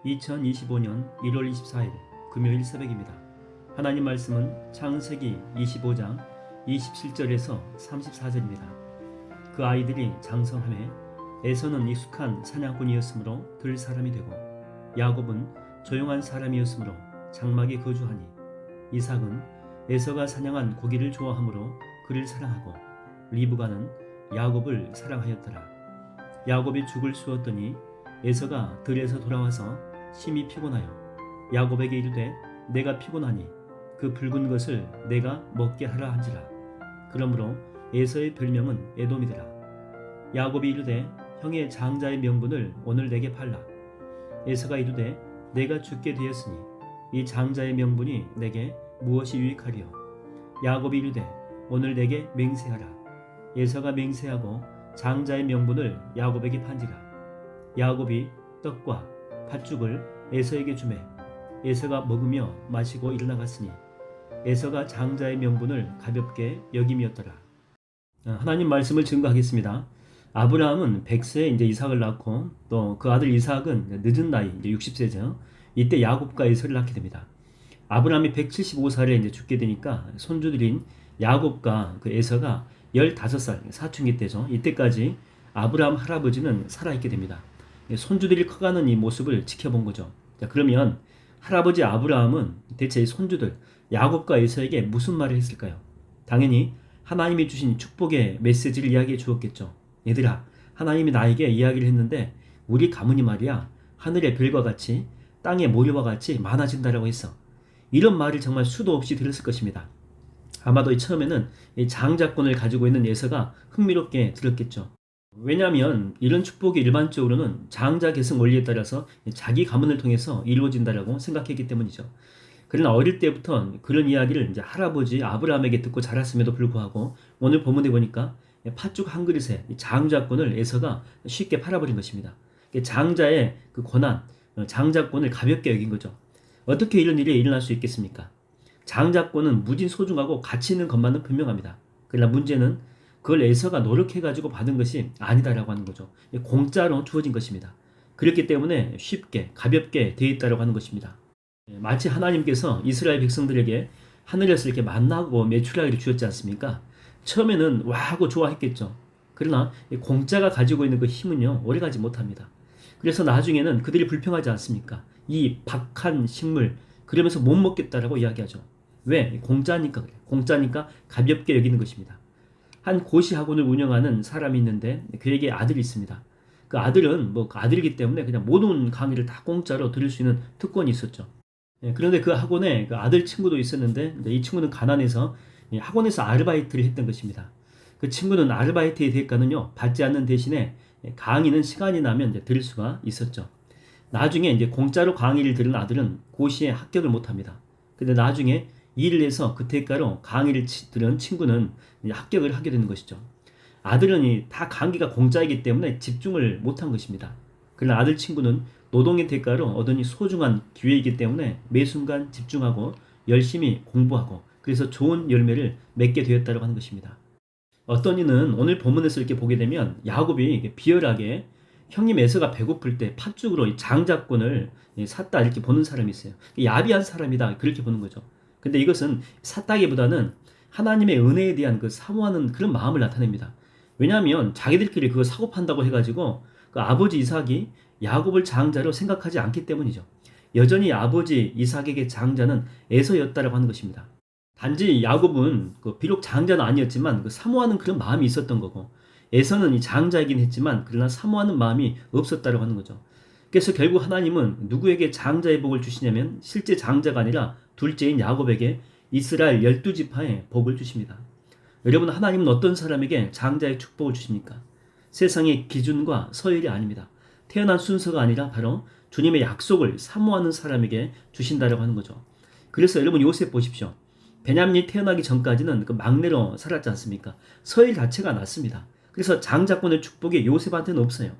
2025년 1월 24일 금요일 새벽입니다. 하나님 말씀은 창세기 25장 27절에서 34절입니다. 그 아이들이 장성하매 에서는 익숙한 사냥꾼이었으므로 들 사람이 되고 야곱은 조용한 사람이었으므로 장막에 거주하니 이삭은 에서가 사냥한 고기를 좋아하므로 그를 사랑하고 리브가는 야곱을 사랑하였더라. 야곱이 죽을 쑤었더니 에서가 들에서 돌아와서 심히 피곤하여 야곱에게 이르되 내가 피곤하니 그 붉은 것을 내가 먹게 하라 한지라. 그러므로 에서의 별명은 에돔이더라. 야곱이 이르되 형의 장자의 명분을 오늘 내게 팔라. 에서가 이르되 내가 죽게 되었으니 이 장자의 명분이 내게 무엇이 유익하리요. 야곱이 이르되 오늘 내게 맹세하라. 에서가 맹세하고 장자의 명분을 야곱에게 판지라. 야곱이 떡과 팥죽을 에서에게 주매 에서가 먹으며 마시고 일어나갔으니 에서가 장자의 명분을 가볍게 여김이었더라. 하나님 말씀을 증거하겠습니다. 아브라함은 100세에 이제 이삭을 낳고 또 그 아들 이삭은 늦은 나이 이제 60세죠. 이때 야곱과 에서를 낳게 됩니다. 아브라함이 175살에 이제 죽게 되니까 손주들인 야곱과 그 에서가 15살 사춘기 때죠. 이때까지 아브라함 할아버지는 살아있게 됩니다. 손주들이 커가는 이 모습을 지켜본 거죠. 자, 그러면 할아버지 아브라함은 대체 손주들 야곱과 에서에게 무슨 말을 했을까요? 당연히 하나님이 주신 축복의 메시지를 이야기해 주었겠죠. 얘들아, 하나님이 나에게 이야기를 했는데 우리 가문이 말이야 하늘의 별과 같이 땅의 모래와 같이 많아진다라고 했어. 이런 말을 정말 수도 없이 들었을 것입니다. 아마도 처음에는 이 장자권을 가지고 있는 에서가 흥미롭게 들었겠죠. 왜냐하면 이런 축복이 일반적으로는 장자 계승 원리에 따라서 자기 가문을 통해서 이루어진다라고 생각했기 때문이죠. 그러나 어릴 때부터 그런 이야기를 이제 할아버지 아브라함에게 듣고 자랐음에도 불구하고 오늘 본문에 보니까 팥죽 한 그릇에 장자권을 에서가 쉽게 팔아버린 것입니다. 장자의 그 권한, 장자권을 가볍게 여긴 거죠. 어떻게 이런 일이 일어날 수 있겠습니까? 장자권은 무진 소중하고 가치 있는 것만은 분명합니다. 그러나 문제는 그걸 에서가 노력해가지고 받은 것이 아니다라고 하는 거죠. 공짜로 주어진 것입니다. 그렇기 때문에 쉽게 가볍게 되어 있다라고 하는 것입니다. 마치 하나님께서 이스라엘 백성들에게 하늘에서 이렇게 만나고 메추라기를 주었지 않습니까? 처음에는 와하고 좋아했겠죠. 그러나 공짜가 가지고 있는 그 힘은요 오래가지 못합니다. 그래서 나중에는 그들이 불평하지 않습니까? 이 박한 식물 그러면서 못 먹겠다라고 이야기하죠. 왜? 공짜니까 그래. 공짜니까 가볍게 여기는 것입니다. 한 고시 학원을 운영하는 사람이 있는데 그에게 아들이 있습니다. 그 아들은 그 아들이기 때문에 그냥 모든 강의를 다 공짜로 들을 수 있는 특권이 있었죠. 그런데 그 학원에 그 아들 친구도 있었는데 이 친구는 가난해서 학원에서 아르바이트를 했던 것입니다. 그 친구는 아르바이트의 대가는요 받지 않는 대신에 강의는 시간이 나면 이제 들을 수가 있었죠. 나중에 이제 공짜로 강의를 들은 아들은 고시에 합격을 못합니다. 근데 나중에 일을 해서 그 대가로 강의를 들은 친구는 합격을 하게 되는 것이죠. 아들은 다 강의가 공짜이기 때문에 집중을 못한 것입니다. 그러나 아들 친구는 노동의 대가로 얻은 소중한 기회이기 때문에 매 순간 집중하고 열심히 공부하고 그래서 좋은 열매를 맺게 되었다고 하는 것입니다. 어떤 이는 오늘 본문에서 이렇게 보게 되면 야곱이 비열하게 형님 에서가 배고플 때 팥죽으로 장자권을 샀다 이렇게 보는 사람이 있어요. 야비한 사람이다 그렇게 보는 거죠. 근데 이것은 샀다기보다는 하나님의 은혜에 대한 그 사모하는 그런 마음을 나타냅니다. 왜냐하면 자기들끼리 그거 사고 판다고 해가지고 그 아버지 이삭이 야곱을 장자로 생각하지 않기 때문이죠. 여전히 아버지 이삭에게 장자는 에서였다라고 하는 것입니다. 단지 야곱은 비록 장자는 아니었지만 그 사모하는 그런 마음이 있었던 거고 에서는 이 장자이긴 했지만 그러나 사모하는 마음이 없었다라고 하는 거죠. 그래서 결국 하나님은 누구에게 장자의 복을 주시냐면 실제 장자가 아니라 둘째인 야곱에게 이스라엘 12지파의 복을 주십니다. 여러분 하나님은 어떤 사람에게 장자의 축복을 주십니까? 세상의 기준과 서열이 아닙니다. 태어난 순서가 아니라 바로 주님의 약속을 사모하는 사람에게 주신다라고 하는 거죠. 그래서 여러분 요셉 보십시오. 베냐민이 태어나기 전까지는 그 막내로 살았지 않습니까? 서열 자체가 낮습니다. 그래서 장자권의 축복이 요셉한테는 없어요.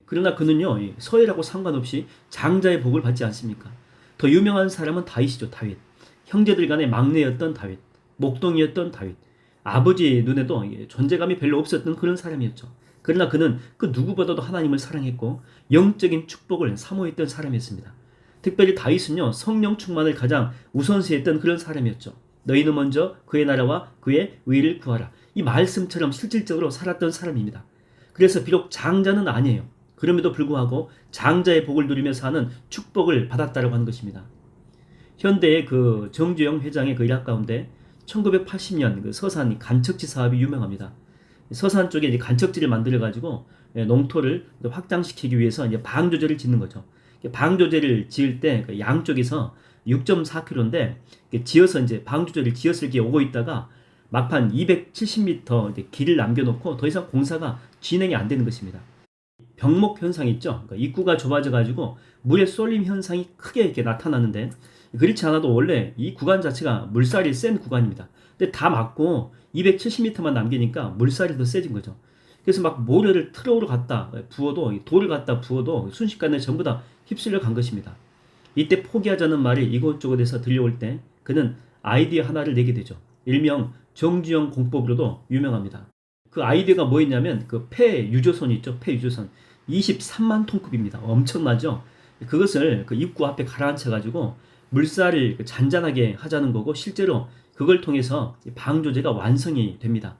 그러나 그는요 서열하고 상관없이 장자의 복을 받지 않습니까? 더 유명한 사람은 다윗이죠. 다윗. 형제들 간의 막내였던 다윗. 목동이었던 다윗. 아버지 눈에도 존재감이 별로 없었던 그런 사람이었죠. 그러나 그는 그 누구보다도 하나님을 사랑했고 영적인 축복을 사모했던 사람이었습니다. 특별히 다윗은요, 성령 충만을 가장 우선시했던 그런 사람이었죠. 너희는 먼저 그의 나라와 그의 의를 구하라. 이 말씀처럼 실질적으로 살았던 사람입니다. 그래서 비록 장자는 아니에요. 그럼에도 불구하고 장자의 복을 누리며 사는 축복을 받았다고 하는 것입니다. 현대의 그 정주영 회장의 그 일학 가운데 1980년 그 서산 간척지 사업이 유명합니다. 서산 쪽에 이제 간척지를 만들어 가지고 농토를 확장시키기 위해서 이제 방조제를 짓는 거죠. 방조제를 지을 때 그 양쪽에서 6.4km인데 지어서 이제 방조제를 지었을 게 오고 있다가 막판 270m 이제 길을 남겨놓고 더 이상 공사가 진행이 안 되는 것입니다. 병목 현상 있죠. 그러니까 입구가 좁아져 가지고 물의 쏠림 현상이 크게 이렇게 나타나는데 그렇지 않아도 원래 이 구간 자체가 물살이 센 구간입니다. 근데 다 막고 270m만 남기니까 물살이 더 세진 거죠. 그래서 막 모래를 트럭으로 갖다 부어도 돌을 갖다 부어도 순식간에 전부 다 휩쓸려 간 것입니다. 이때 포기하자는 말이 이곳저곳에서 들려올 때 그는 아이디어 하나를 내게 되죠. 일명 정주영 공법으로도 유명합니다. 그 아이디어가 뭐였냐면 그 폐유조선이 있죠. 폐유조선 23만 톤급입니다. 엄청나죠. 그것을 그 입구 앞에 가라앉혀 가지고 물살을 잔잔하게 하자는 거고 실제로 그걸 통해서 방조제가 완성이 됩니다.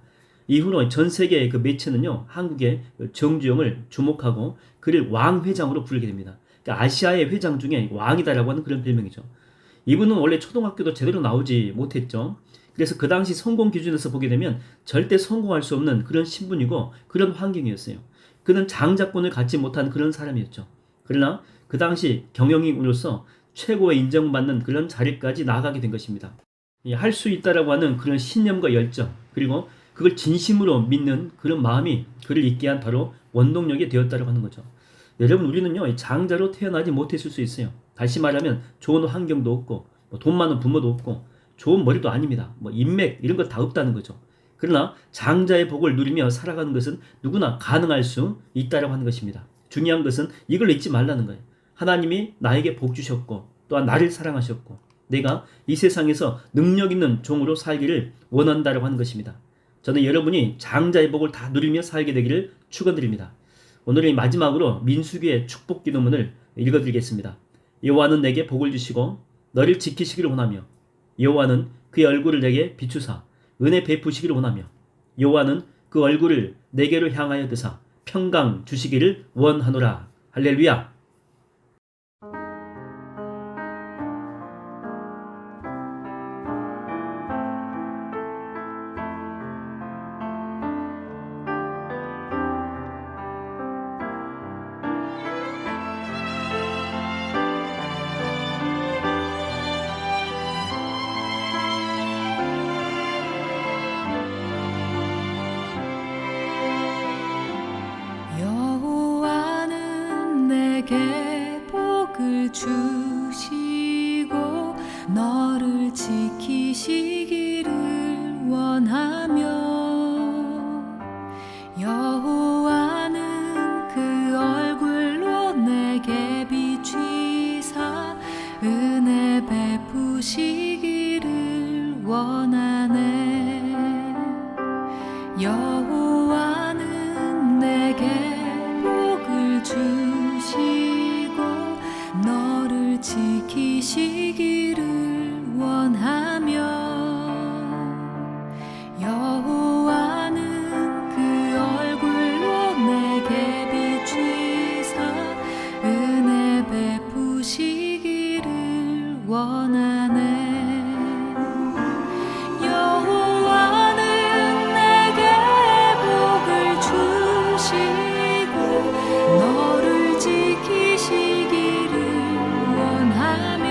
이후로 전 세계의 그 매체는요, 한국의 정주영을 주목하고 그를 왕회장으로 부르게 됩니다. 그러니까 아시아의 회장 중에 왕이다라고 하는 그런 별명이죠. 이분은 원래 초등학교도 제대로 나오지 못했죠. 그래서 그 당시 성공 기준에서 보게 되면 절대 성공할 수 없는 그런 신분이고 그런 환경이었어요. 그는 장자권을 갖지 못한 그런 사람이었죠. 그러나 그 당시 경영인으로서 최고의 인정받는 그런 자리까지 나아가게 된 것입니다. 할 수 있다라고 하는 그런 신념과 열정, 그리고 그걸 진심으로 믿는 그런 마음이 그를 있게 한 바로 원동력이 되었다고 하는 거죠. 여러분, 우리는요, 장자로 태어나지 못했을 수 있어요. 다시 말하면 좋은 환경도 없고 돈 많은 부모도 없고 좋은 머리도 아닙니다. 인맥 이런 거 다 없다는 거죠. 그러나 장자의 복을 누리며 살아가는 것은 누구나 가능할 수 있다고 하는 것입니다. 중요한 것은 이걸 잊지 말라는 거예요. 하나님이 나에게 복 주셨고 또한 나를 사랑하셨고 내가 이 세상에서 능력 있는 종으로 살기를 원한다고 하는 것입니다. 저는 여러분이 장자의 복을 다 누리며 살게 되기를 축원드립니다. 오늘은 마지막으로 민수기의 축복 기도문을 읽어드리겠습니다. 여호와는 내게 복을 주시고 너를 지키시기를 원하며 여호와는 그의 얼굴을 내게 비추사 은혜 베푸시기를 원하며 여호와는 그 얼굴을 내게로 향하여 드사 평강 주시기를 원하노라. 할렐루야. 내게 복을 주시고 너를 지키시기를 원하며 여호와는 그 얼굴로 내게 비추사 은혜 베푸시기를 원하네. 여호와는 내게 복을 주시고 너를 지키시기를 원하며 여호와는 그 얼굴로 내게 비추사 은혜 베푸시기를 원하네. 지키시기를 원하며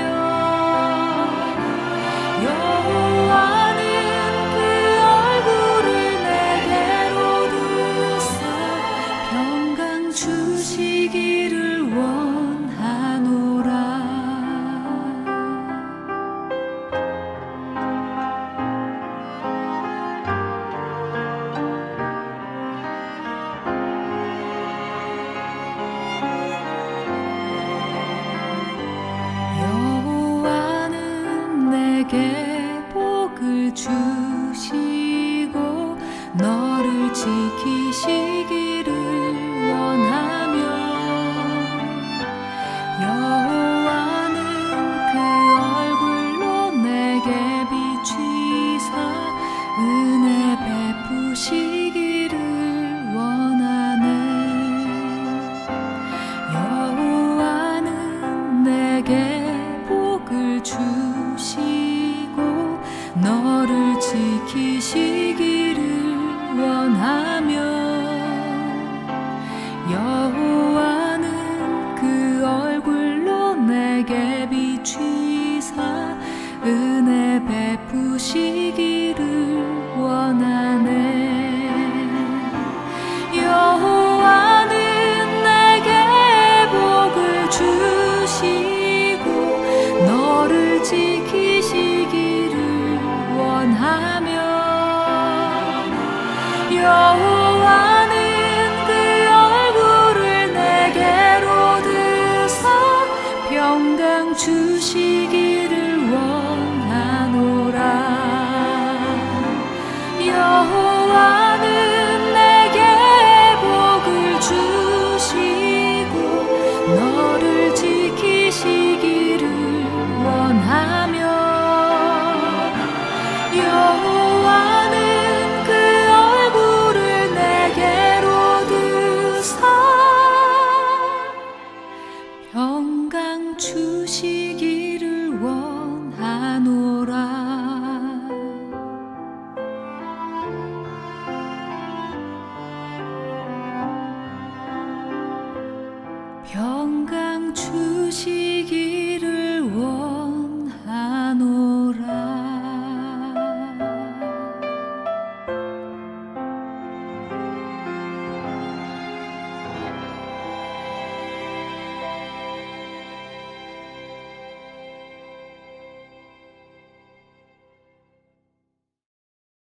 주시고 너를 지키시기를 원하며 여호와는 그 얼굴을 내게로 드사 평강 주시기를 원하노라. 여호와는 내게 복을 주시고 너를 지키시기를 원하며 여호와는 그 얼굴을 내게로 드사 평강 주시기를 원하노라.